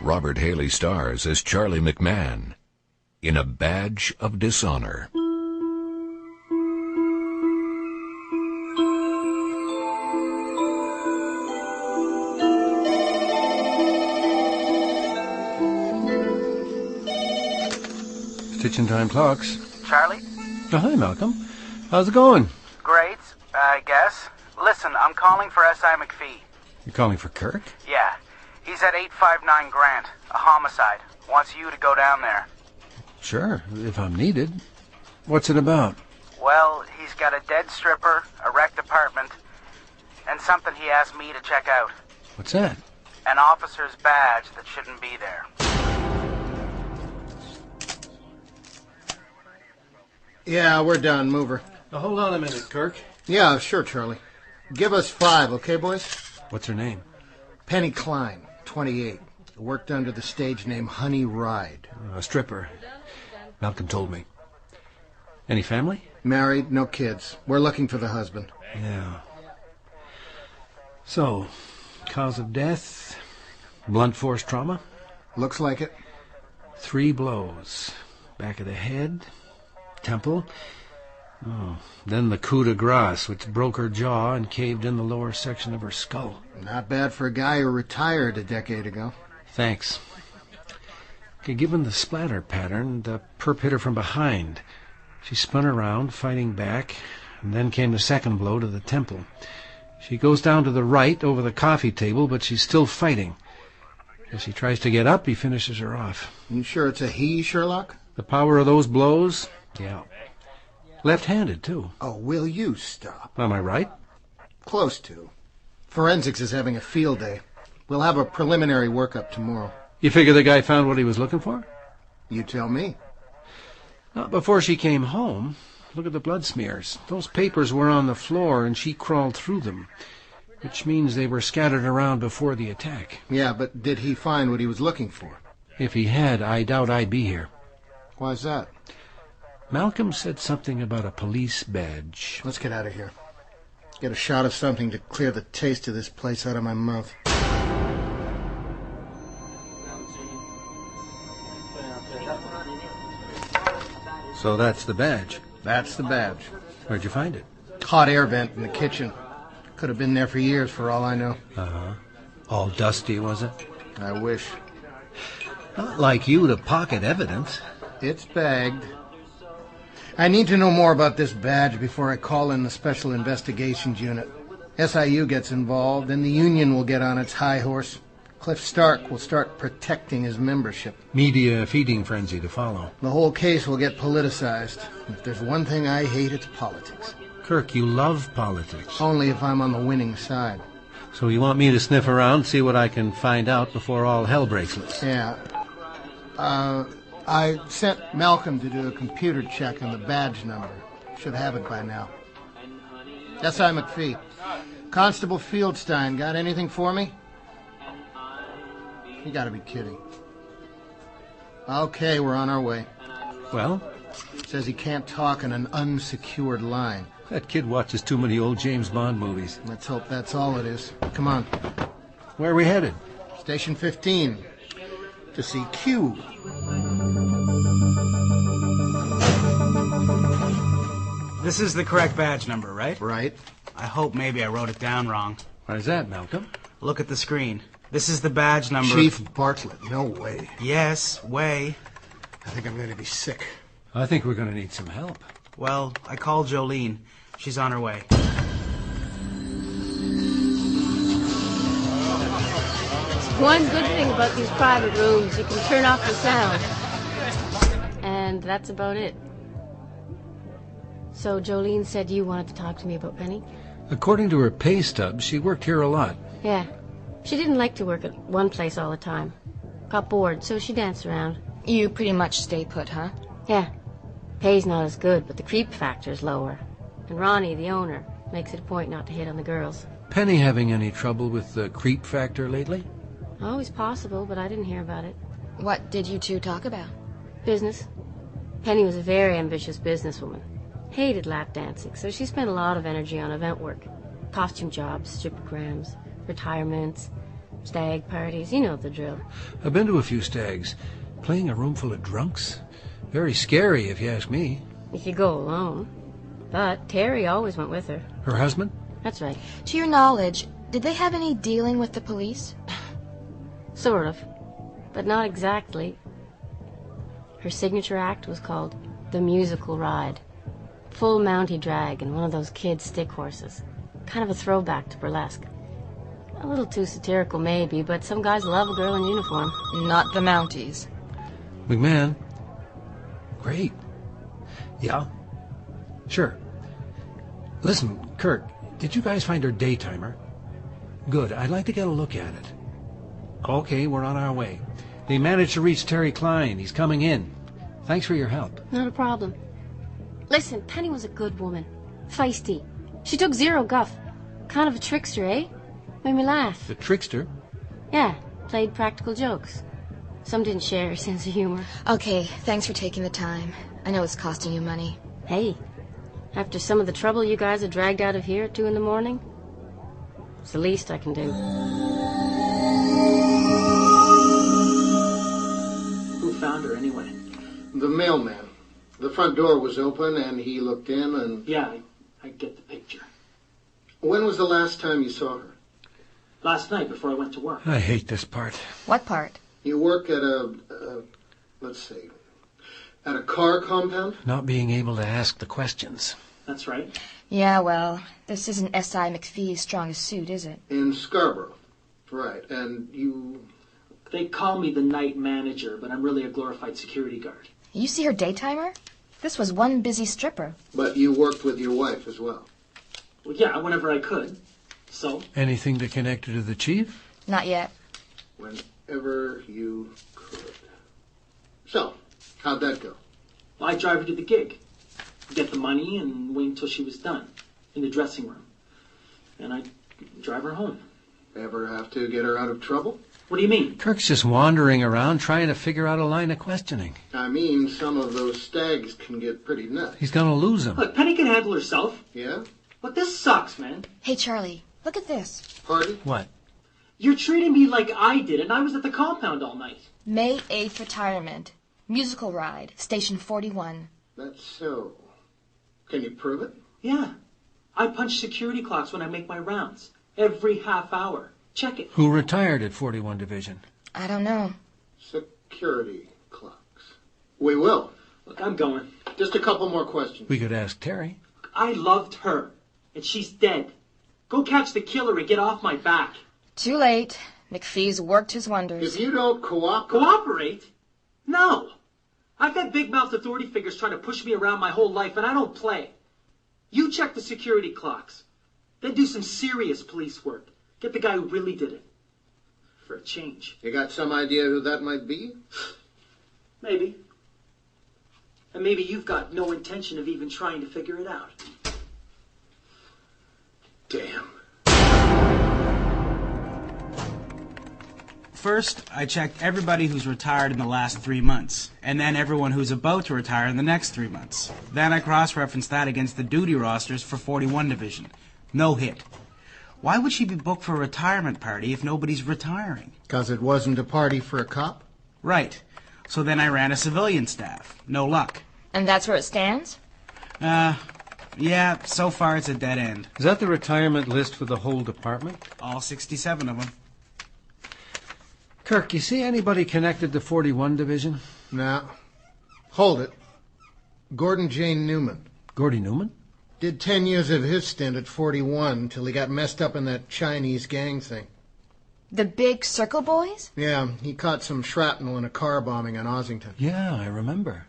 Robert Haley stars as Charlie McMahon in A Badge of Dishonor. Stitching time clocks. Charlie? Oh, hi, Malcolm. How's it going? Great, I guess. Listen, I'm calling for S.I. McPhee. You're calling for Kirk? Yeah. He's at 859 Grant. A homicide. Wants you to go down there. Sure, if I'm needed. What's it about? Well, he's got a dead stripper, a wrecked apartment, and something he asked me to check out. What's that? An officer's badge that shouldn't be there. Yeah, we're done. Move her. Now, hold on a minute, Kirk. Yeah, sure, Charlie. Give us 5, okay, boys? What's her name? Penny Klein, 28. Worked under the stage name Honey Ride. A stripper. Malcolm told me. Any family? Married, no kids. We're looking for the husband. Yeah. So, cause of death? Blunt force trauma? Looks like it. 3 blows. Back of the head, temple. Oh, then the coup de grace, which broke her jaw and caved in the lower section of her skull. Not bad for a guy who retired a decade ago. Thanks. Okay, given the splatter pattern, the perp hit her from behind. She spun around, fighting back, and then came the second blow to the temple. She goes down to the right over the coffee table, but she's still fighting. As she tries to get up, he finishes her off. You sure it's a he, Sherlock? The power of those blows? Yeah. Left-handed, too. Oh, will you stop? Am I right? Close to. Forensics is having a field day. We'll have a preliminary workup tomorrow. You figure the guy found what he was looking for? You tell me. Not before she came home. Look at the blood smears. Those papers were on the floor, and she crawled through them, which means they were scattered around before the attack. Yeah, but did he find what he was looking for? If he had, I doubt I'd be here. Why's that? Malcolm said something about a police badge. Let's get out of here. Get a shot of something to clear the taste of this place out of my mouth. So that's the badge. That's the badge. Where'd you find it? Hot air vent in the kitchen. Could have been there for years, for all I know. Uh-huh. All dusty, was it? I wish. Not like you to pocket evidence. It's bagged. I need to know more about this badge before I call in the Special Investigations Unit. SIU gets involved, and the Union will get on its high horse. Cliff Stark will start protecting his membership. Media feeding frenzy to follow. The whole case will get politicized. If there's one thing I hate, it's politics. Kirk, you love politics. Only if I'm on the winning side. So you want me to sniff around, see what I can find out before all hell breaks loose? Yeah. I sent Malcolm to do a computer check on the badge number. Should have it by now. S.I. McPhee. Constable Fieldstein, got anything for me? You gotta be kidding. Okay, we're on our way. Well? Says he can't talk on an unsecured line. That kid watches too many old James Bond movies. Let's hope that's all it is. Come on. Where are we headed? Station 15. To see Q. This is the correct badge number, right? Right. I hope maybe I wrote it down wrong. Why's that, Malcolm? Look at the screen. This is the badge number. Chief Bartlett, no way. Yes, way. I think I'm going to be sick. I think we're going to need some help. Well, I called Jolene. She's on her way. One good thing about these private rooms, you can turn off the sound. And that's about it. So Jolene said you wanted to talk to me about Penny? According to her pay stub, she worked here a lot. Yeah. She didn't like to work at one place all the time. Got bored, so she danced around. You pretty much stay put, huh? Yeah. Pay's not as good, but the creep factor's lower. And Ronnie, the owner, makes it a point not to hit on the girls. Penny having any trouble with the creep factor lately? Always possible, but I didn't hear about it. What did you two talk about? Business. Penny was a very ambitious businesswoman. Hated lap dancing, so she spent a lot of energy on event work. Costume jobs, stripograms, retirements. Stag parties, you know the drill. I've been to a few stags. Playing a room full of drunks? Very scary, if you ask me. If you go alone. But Terry always went with her. Her husband? That's right. To your knowledge, did they have any dealing with the police? Sort of. But not exactly. Her signature act was called The Musical Ride. Full Mountie drag and one of those kid stick horses. Kind of a throwback to burlesque. A little too satirical maybe, but some guys love a girl in uniform. Not the Mounties. McMahon? Great. Yeah? Sure. Listen, Kirk, did you guys find her daytimer? Good, I'd like to get a look at it. Okay, we're on our way. They managed to reach Terry Klein. He's coming in. Thanks for your help. Not a problem. Listen, Penny was a good woman. Feisty. She took zero guff. Kind of a trickster, eh? Made me laugh. The trickster? Yeah, played practical jokes. Some didn't share her sense of humor. Okay, thanks for taking the time. I know it's costing you money. Hey, after some of the trouble you guys have dragged out of here at 2 in the morning, it's the least I can do. Who found her anyway? The mailman. The front door was open and he looked in and... Yeah, I get the picture. When was the last time you saw her? Last night before I went to work. I hate this part. What part? You work at let's see, at a car compound? Not being able to ask the questions. That's right. Yeah, well, this isn't S.I. McPhee's strongest suit, is it? In Scarborough. Right, and you... They call me the night manager, but I'm really a glorified security guard. You see her daytimer? This was one busy stripper. But you worked with your wife as well? Well, yeah, whenever I could. So? Anything to connect her to the chief? Not yet. Whenever you could. So, how'd that go? Well, I drive her to the gig. Get the money and wait until she was done. In the dressing room. And I drive her home. Ever have to get her out of trouble? What do you mean? Kirk's just wandering around trying to figure out a line of questioning. I mean, some of those stags can get pretty nuts. He's gonna lose him. Look, Penny can handle herself. Yeah? Look, this sucks, man. Hey, Charlie, look at this. Pardon? What? You're treating me like I did, and I was at the compound all night. May 8th retirement. Musical ride. Station 41. That's so. Can you prove it? Yeah. I punch security clocks when I make my rounds. Every half hour. Check it. Who retired at 41 Division? I don't know. Security clocks. We will. Look, I'm going. Just a couple more questions. We could ask Terry. I loved her, and she's dead. Go catch the killer and get off my back. Too late. McPhee's worked his wonders. If you don't cooperate... Cooperate? No. I've had big-mouthed authority figures trying to push me around my whole life, and I don't play. You check the security clocks. Then do some serious police work. Get the guy who really did it. For a change. You got some idea who that might be? Maybe. And maybe you've got no intention of even trying to figure it out. Damn. First, I checked everybody who's retired in the last 3 months, and then everyone who's about to retire in the next 3 months. Then I cross-referenced that against the duty rosters for 41 Division. No hit. Why would she be booked for a retirement party if nobody's retiring? 'Cause it wasn't a party for a cop? Right. So then I ran a civilian staff. No luck. And that's where it stands? Yeah, so far it's a dead end. Is that the retirement list for the whole department? All 67 of them. Kirk, you see anybody connected to 41 Division? No. Hold it. Gordon J. Newman. Gordy Newman? Did 10 years of his stint at 41 till he got messed up in that Chinese gang thing. The big circle boys? Yeah, he caught some shrapnel in a car bombing on Ossington. Yeah, I remember.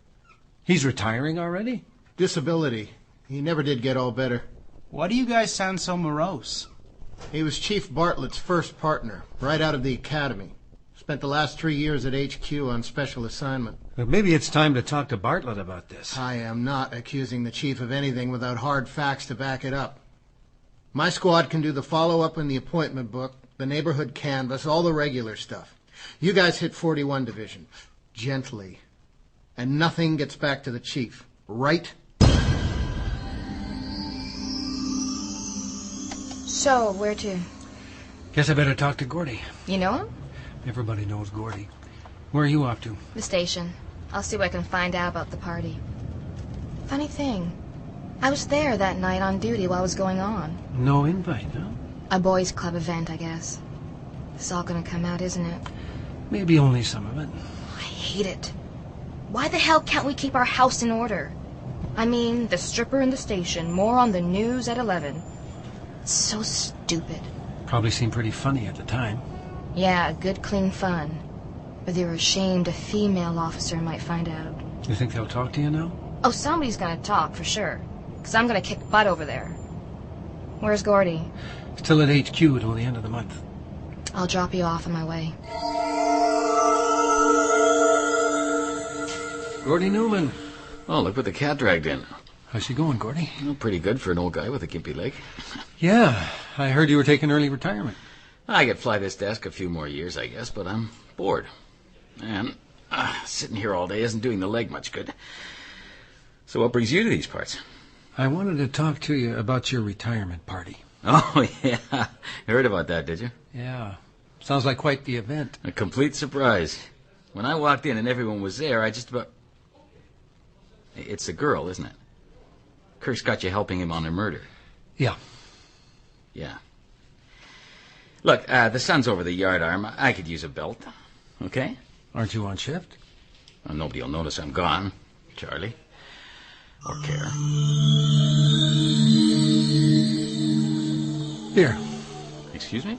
He's retiring already? Disability. He never did get all better. Why do you guys sound so morose? He was Chief Bartlett's first partner, right out of the academy. Spent the last 3 years at HQ on special assignment. But maybe it's time to talk to Bartlett about this. I am not accusing the chief of anything without hard facts to back it up. My squad can do the follow-up in the appointment book, the neighborhood canvass, all the regular stuff. You guys hit 41 Division. Gently. And nothing gets back to the chief. Right? So, where to? Guess I better talk to Gordy. You know him? Everybody knows Gordy. Where are you off to? The station. I'll see what I can find out about the party. Funny thing, I was there that night on duty while it was going on. No invite, huh? A boys' club event, I guess. It's all gonna come out, isn't it? Maybe only some of it. I hate it. Why the hell can't we keep our house in order? I mean, the stripper in the station, more on the news at 11. It's so stupid. Probably seemed pretty funny at the time. Yeah, good clean fun. But they were ashamed a female officer might find out. You think they'll talk to you now? Oh, somebody's gonna talk, for sure. 'Cause I'm gonna kick butt over there. Where's Gordy? Still at HQ till the end of the month. I'll drop you off on my way. Gordy Newman. Oh, look what the cat dragged in. How's she going, Gordy? Well, pretty good for an old guy with a gimpy leg. Yeah, I heard you were taking early retirement. I could fly this desk a few more years, I guess, but I'm bored. And sitting here all day isn't doing the leg much good. So what brings you to these parts? I wanted to talk to you about your retirement party. Oh, yeah. Heard about that, did you? Yeah. Sounds like quite the event. A complete surprise. When I walked in and everyone was there, I just about... It's a girl, isn't it? Kirk's got you helping him on a murder. Yeah. Yeah. Look, the sun's over the yardarm. I could use a belt. Okay? Aren't you on shift? Well, nobody will notice I'm gone, Charlie. Or care. Here. Excuse me?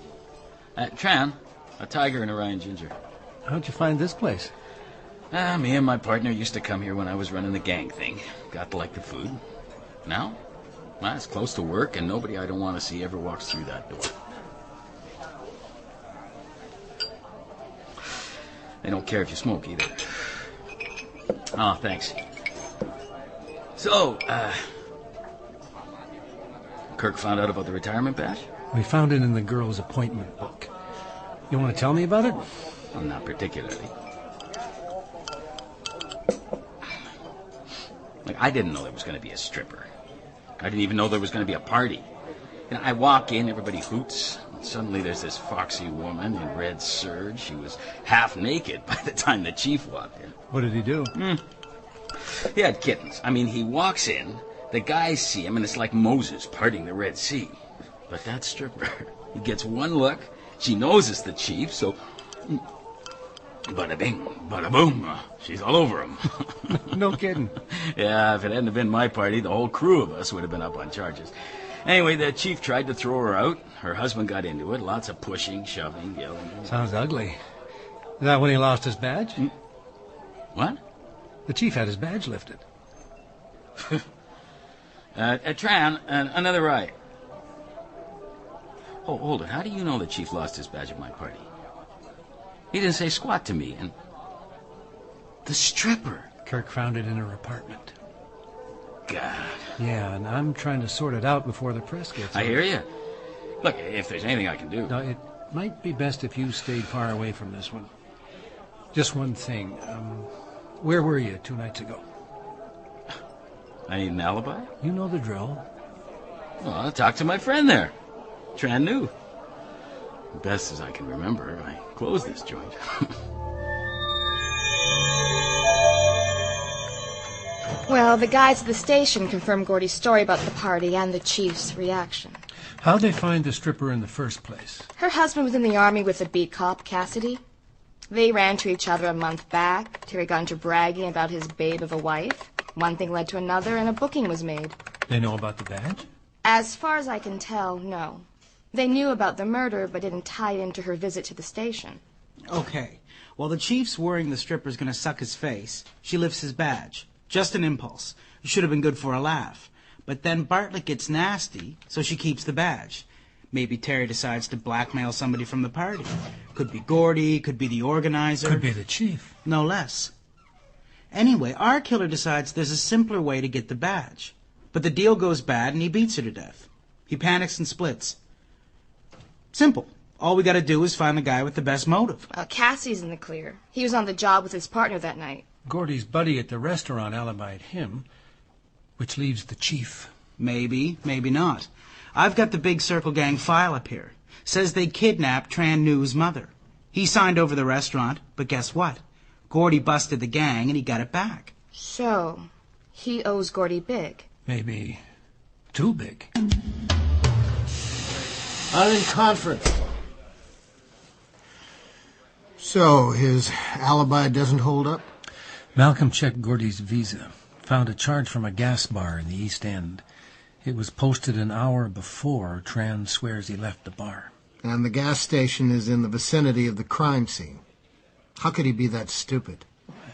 Tran, a tiger and a Ryan Ginger. How'd you find this place? Me and my partner used to come here when I was running the gang thing. Got to like the food. Now? Well, it's close to work, and nobody I don't want to see ever walks through that door. They don't care if you smoke, either. Oh, thanks. So, Kirk found out about the retirement badge? We found it in the girl's appointment book. You want to tell me about it? Well, not particularly. Like, I didn't know there was going to be a stripper. I didn't even know there was going to be a party. You know, I walk in, everybody hoots. And suddenly there's this foxy woman in red serge. She was half naked by the time the chief walked in. What did he do? He had kittens. I mean, he walks in, the guys see him, and it's like Moses parting the Red Sea. But that stripper, he gets one look, she knows it's the chief, so... Bada bing, bada boom, she's all over him. No kidding. Yeah, if it hadn't been my party, the whole crew of us would have been up on charges. Anyway, the chief tried to throw her out. Her husband got into it. Lots of pushing, shoving, yelling. Sounds ugly. Is that when he lost his badge? What? The chief had his badge lifted. Tran, another right. Oh, hold it. How do you know the chief lost his badge at my party? He didn't say squat to me, and... The stripper. Kirk found it in her apartment. God. Yeah, and I'm trying to sort it out before the press gets I out. hear you. Look, if there's anything I can do... No, it might be best if you stayed far away from this one. Just one thing. Where were you 2 nights ago? I need an alibi? You know the drill. Well, I'll talk to my friend there. Tran knew. Best as I can remember, I closed this joint. Well, the guys at the station confirmed Gordy's story about the party and the chief's reaction. How'd they find the stripper in the first place? Her husband was in the army with a beat cop, Cassidy. They ran to each other a month back. Terry got into bragging about his babe of a wife. One thing led to another, and a booking was made. They know about the badge? As far as I can tell, no. They knew about the murder, but didn't tie it into her visit to the station. Okay. While the chief's worrying the stripper's going to suck his face, she lifts his badge. Just an impulse. It should have been good for a laugh. But then Bartlett gets nasty, so she keeps the badge. Maybe Terry decides to blackmail somebody from the party. Could be Gordy, could be the organizer. Could be the chief. No less. Anyway, our killer decides there's a simpler way to get the badge. But the deal goes bad and he beats her to death. He panics and splits. Simple. All we gotta do is find the guy with the best motive. Cassie's in the clear. He was on the job with his partner that night. Gordy's buddy at the restaurant alibied him, which leaves the chief. Maybe, maybe not. I've got the Big Circle Gang file up here. Says they kidnapped Tran Nu's mother. He signed over the restaurant, but guess what? Gordy busted the gang and he got it back. So, he owes Gordy big. Maybe too big. I'm in conference. So, his alibi doesn't hold up? Malcolm checked Gordy's visa. Found a charge from a gas bar in the East End. It was posted an hour before Tran swears he left the bar. And the gas station is in the vicinity of the crime scene. How could he be that stupid?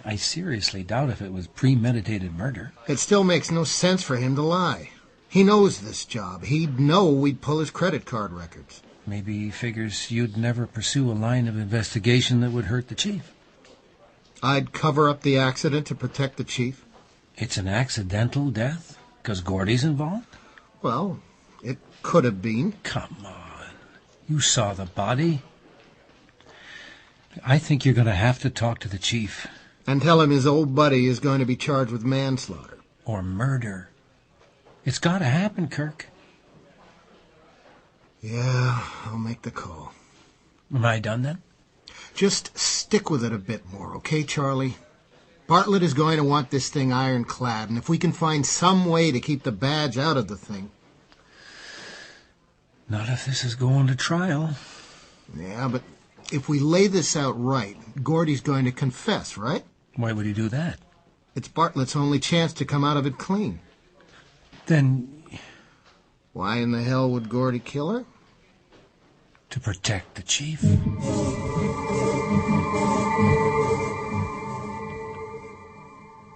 I seriously doubt if it was premeditated murder. It still makes no sense for him to lie. He knows this job. He'd know we'd pull his credit card records. Maybe he figures you'd never pursue a line of investigation that would hurt the chief. I'd cover up the accident to protect the chief. It's an accidental death? Because Gordy's involved? Well, it could have been. Come on. You saw the body. I think you're going to have to talk to the chief. And tell him his old buddy is going to be charged with manslaughter. Or murder. It's got to happen, Kirk. Yeah, I'll make the call. Am I done then? Just stick with it a bit more, okay, Charlie? Bartlett is going to want this thing ironclad, and if we can find some way to keep the badge out of the thing... Not if this is going to trial. Yeah, but if we lay this out right, Gordy's going to confess, right? Why would he do that? It's Bartlett's only chance to come out of it clean. Then... Why in the hell would Gordy kill her? To protect the chief.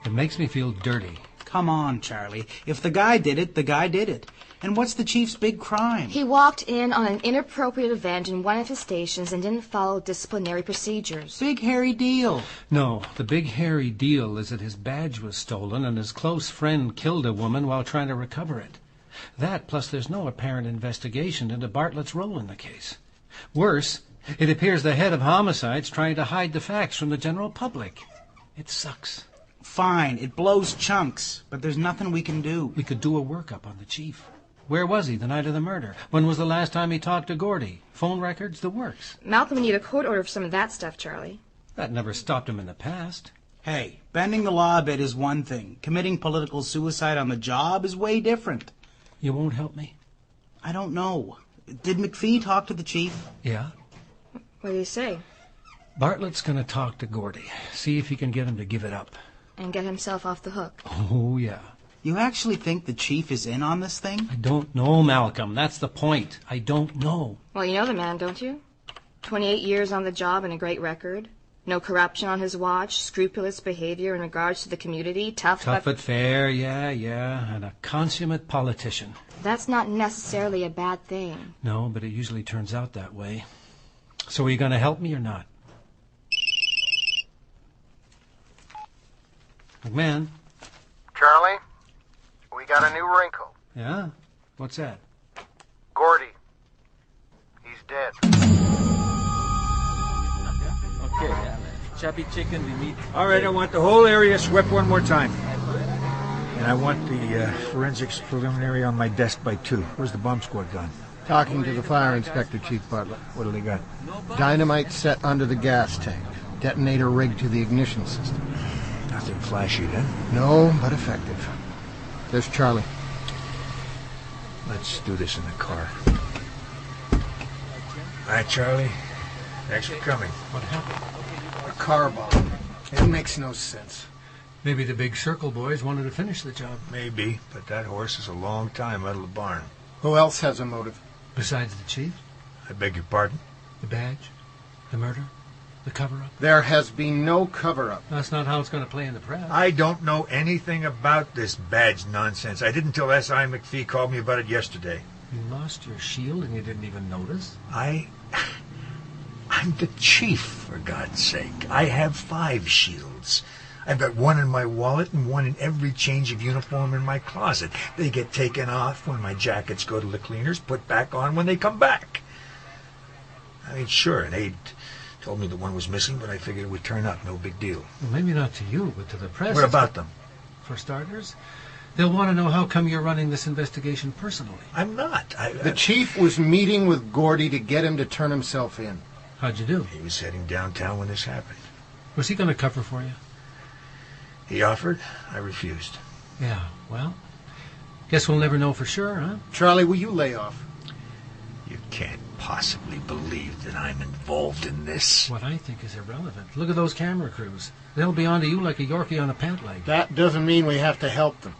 It makes me feel dirty. Come on, Charlie. If the guy did it, the guy did it. And what's the chief's big crime? He walked in on an inappropriate event in one of his stations and didn't follow disciplinary procedures. Big hairy deal. No, the big hairy deal is that his badge was stolen and his close friend killed a woman while trying to recover it. That, plus there's no apparent investigation into Bartlett's role in the case. Worse, it appears the head of homicide's trying to hide the facts from the general public. It sucks. Fine, it blows chunks, but there's nothing we can do. We could do a workup on the chief. Where was he the night of the murder? When was the last time he talked to Gordy? Phone records, the works. Malcolm would need a court order for some of that stuff, Charlie. That never stopped him in the past. Hey, bending the law a bit is one thing. Committing political suicide on the job is way different. You won't help me? I don't know. Did McPhee talk to the chief? Yeah. What did he say? Bartlett's going to talk to Gordy. See if he can get him to give it up. And get himself off the hook. Oh, yeah. You actually think the chief is in on this thing? I don't know, Malcolm. That's the point. I don't know. Well, you know the man, don't you? 28 years on the job and a great record. No corruption on his watch. Scrupulous behavior in regards to the community. Tough but fair, yeah. And a consummate politician. That's not necessarily a bad thing. No, but it usually turns out that way. So are you going to help me or not? McMahon? Charlie, we got a new wrinkle. Yeah? What's that? Gordy. He's dead. Okay, choppy chicken, we meet. All right, I want the whole area swept one more time. And I want the forensics preliminary on my desk by 2. Where's the bomb squad gone? Talking to the fire inspector, Chief Bartlett. What do they got? Dynamite set under the gas tank. Detonator rigged to the ignition system. Nothing flashy, then? No, but effective. There's Charlie. Let's do this in the car. All right, Charlie. Thanks for coming. What happened? A car bomb. It makes no sense. Maybe the Big Circle boys wanted to finish the job. Maybe, but that horse is a long time out of the barn. Who else has a motive? Besides the chief? I beg your pardon? The badge? The murder? The cover-up? There has been no cover-up. That's not how it's going to play in the press. I don't know anything about this badge nonsense. I didn't till S.I. McPhee called me about it yesterday. You lost your shield and you didn't even notice? I'm the chief, for God's sake. I have 5 shields. I've got one in my wallet and one in every change of uniform in my closet. They get taken off when my jackets go to the cleaners, put back on when they come back. I mean, sure, an aide told me that one was missing, but I figured it would turn up. No big deal. Well, maybe not to you, but to the press. What about them? For starters, They'll want to know how come you're running this investigation personally. I'm not. The chief was meeting with Gordy to get him to turn himself in. How'd you do? He was heading downtown when this happened. Was he going to cover for you? He offered. I refused. Yeah, well, guess we'll never know for sure, huh? Charlie, will you lay off? You can't possibly believe that I'm involved in this. What I think is irrelevant. Look at those camera crews. They'll be onto you like a Yorkie on a pant leg. That doesn't mean we have to help them.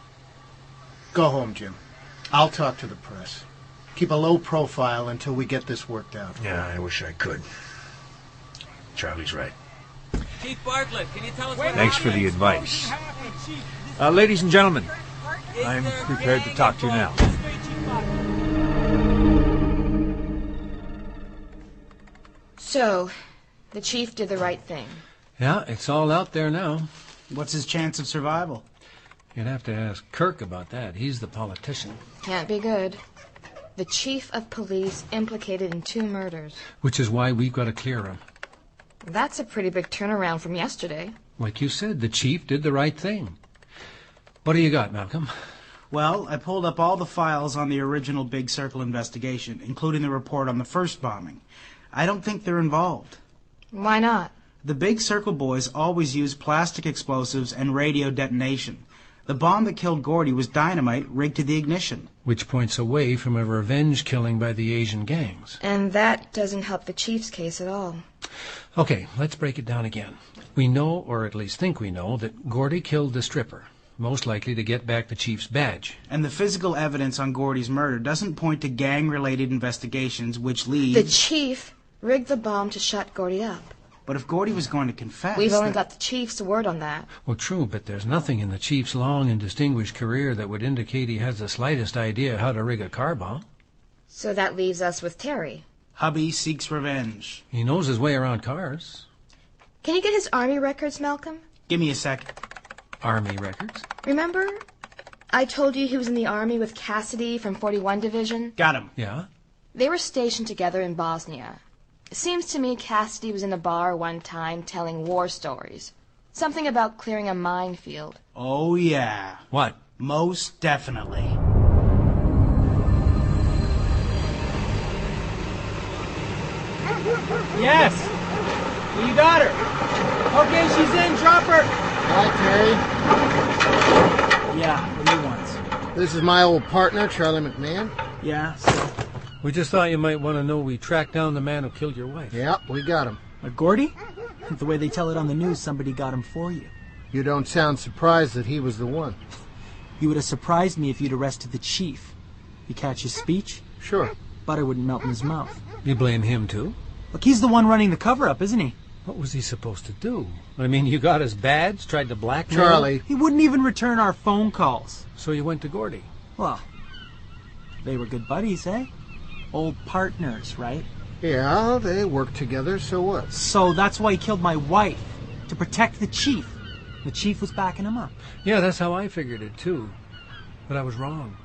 Go home, Jim. I'll talk to the press. Keep a low profile until we get this worked out. Yeah, I wish I could. Charlie's right. Chief Bartlett, can you tell us Thanks for the advice. Ladies and gentlemen, I'm prepared to talk to you now. So, the chief did the right thing. Yeah, it's all out there now. What's his chance of survival? You'd have to ask Kirk about that. He's the politician. Can't be good. The chief of police implicated in 2 murders. Which is why we've got to clear him. That's a pretty big turnaround from yesterday. Like you said, the chief did the right thing. What do you got, Malcolm? Well, I pulled up all the files on the original Big Circle investigation, including the report on the first bombing. I don't think they're involved. Why not? The Big Circle boys always use plastic explosives and radio detonation. The bomb that killed Gordy was dynamite rigged to the ignition. Which points away from a revenge killing by the Asian gangs. And that doesn't help the chief's case at all. Okay, let's break it down again. We know, or at least think we know, that Gordy killed the stripper, most likely to get back the chief's badge. And the physical evidence on Gordy's murder doesn't point to gang-related investigations, which lead... The chief rigged the bomb to shut Gordy up. But if Gordy was going to confess... We've only got the chief's word on that. Well, true, but there's nothing in the chief's long and distinguished career that would indicate he has the slightest idea how to rig a car bomb. So that leaves us with Terry. Hubby seeks revenge. He knows his way around cars. Can you get his army records, Malcolm? Give me a sec. Army records? Remember? I told you he was in the army with Cassidy from 41 Division? Got him. Yeah? They were stationed together in Bosnia. It seems to me Cassidy was in a bar one time telling war stories. Something about clearing a minefield. Oh, yeah. What? Most definitely. Yes! Well, you got her. Okay, she's in. Drop her. Hi, Terry. Yeah, the new ones. This is my old partner, Charlie McMahon. Yeah, so... We just thought you might want to know we tracked down the man who killed your wife. Yep, we got him. Gordy? The way they tell it on the news, somebody got him for you. You don't sound surprised that he was the one. You would have surprised me if you'd arrested the chief. You catch his speech? Sure. Butter wouldn't melt in his mouth. You blame him, too? Look, he's the one running the cover-up, isn't he? What was he supposed to do? I mean, you got his badge, tried to blackmail Charlie. He wouldn't even return our phone calls. So you went to Gordy? Well, they were good buddies, eh? Old partners, right? Yeah, they worked together, so what? So that's why he killed my wife, to protect the chief. The chief was backing him up. Yeah, that's how I figured it, too. But I was wrong.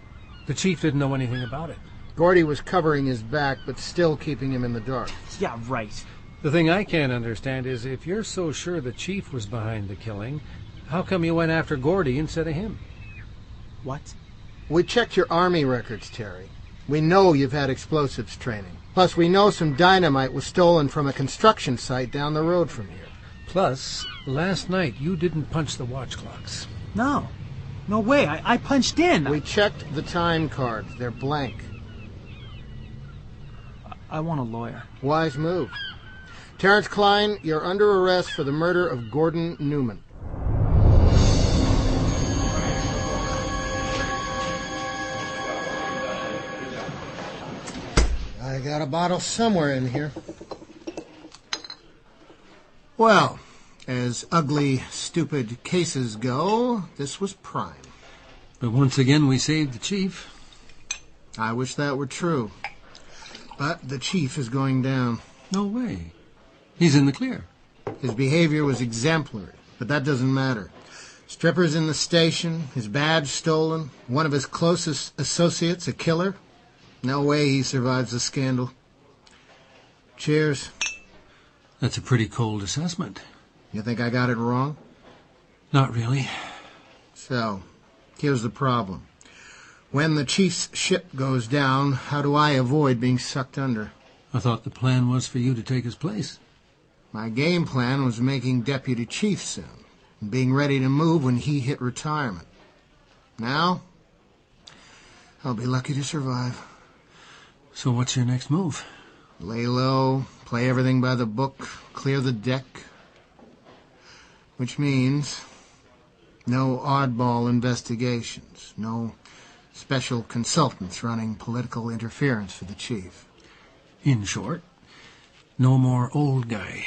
The chief didn't know anything about it. Gordy was covering his back, but still keeping him in the dark. Yeah, right. The thing I can't understand is if you're so sure the chief was behind the killing, how come you went after Gordy instead of him? What? We checked your army records, Terry. We know you've had explosives training. Plus, we know some dynamite was stolen from a construction site down the road from here. Plus, last night you didn't punch the watch clocks. No. No way. I punched in. We checked the time cards. They're blank. I want a lawyer. Wise move. Terrence Klein, you're under arrest for the murder of Gordon Newman. I got a bottle somewhere in here. Well, as ugly, stupid cases go, this was prime. But once again, we saved the chief. I wish that were true. But the chief is going down. No way. He's in the clear. His behavior was exemplary, but that doesn't matter. Strippers in the station, his badge stolen, one of his closest associates a killer. No way he survives the scandal. Cheers. That's a pretty cold assessment. You think I got it wrong? Not really. So, Here's the problem. When the chief's ship goes down, how do I avoid being sucked under? I thought the plan was for you to take his place. My game plan was making deputy chief soon, and being ready to move when he hit retirement. Now, I'll be lucky to survive. So what's your next move? Lay low, play everything by the book, clear the deck. Which means no oddball investigations, no special consultants running political interference for the chief. In short, no more old guy.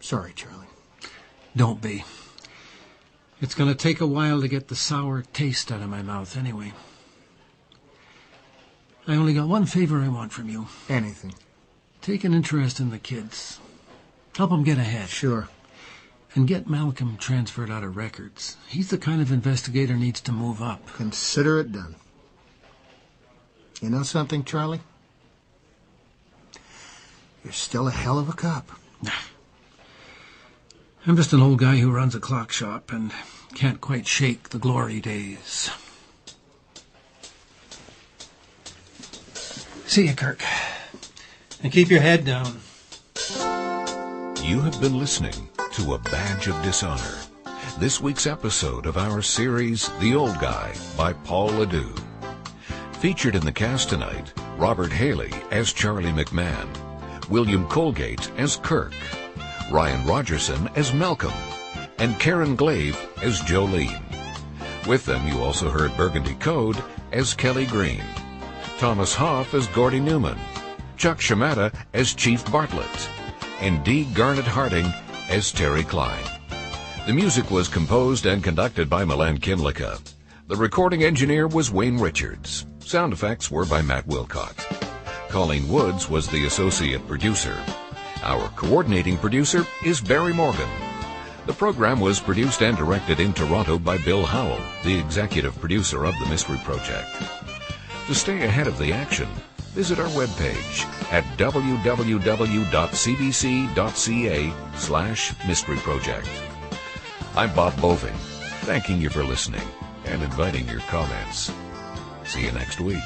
Sorry, Charlie. Don't be. It's going to take a while to get the sour taste out of my mouth anyway. I only got one favor I want from you. Anything. Take an interest in the kids. Help them get ahead. Sure. And get Malcolm transferred out of records. He's the kind of investigator needs to move up. Consider it done. You know something, Charlie? You're still a hell of a cop. I'm just an old guy who runs a clock shop and can't quite shake the glory days. See you, Kirk. And keep your head down. You have been listening to A Badge of Dishonor. This week's episode of our series, The Old Guy, by Paul LeDoux. Featured in the cast tonight, Robert Haley as Charlie McMahon, William Colgate as Kirk, Ryan Rogerson as Malcolm, and Karen Glave as Jolene. With them, you also heard Burgundy Code as Kelly Green, Thomas Hoff as Gordy Newman, Chuck Shimada as Chief Bartlett, and D. Garnet Harding as Terry Klein. The music was composed and conducted by Milan Kymlick. The recording engineer was Wayne Richards. Sound effects were by Matt Wilcott. Colleen Woods was the associate producer. Our coordinating producer is Barry Morgan. The program was produced and directed in Toronto by Bill Howell, the executive producer of the Mystery Project. To stay ahead of the action, visit our webpage at www.cbc.ca/Mystery Project. I'm Bob Boving, thanking you for listening and inviting your comments. See you next week.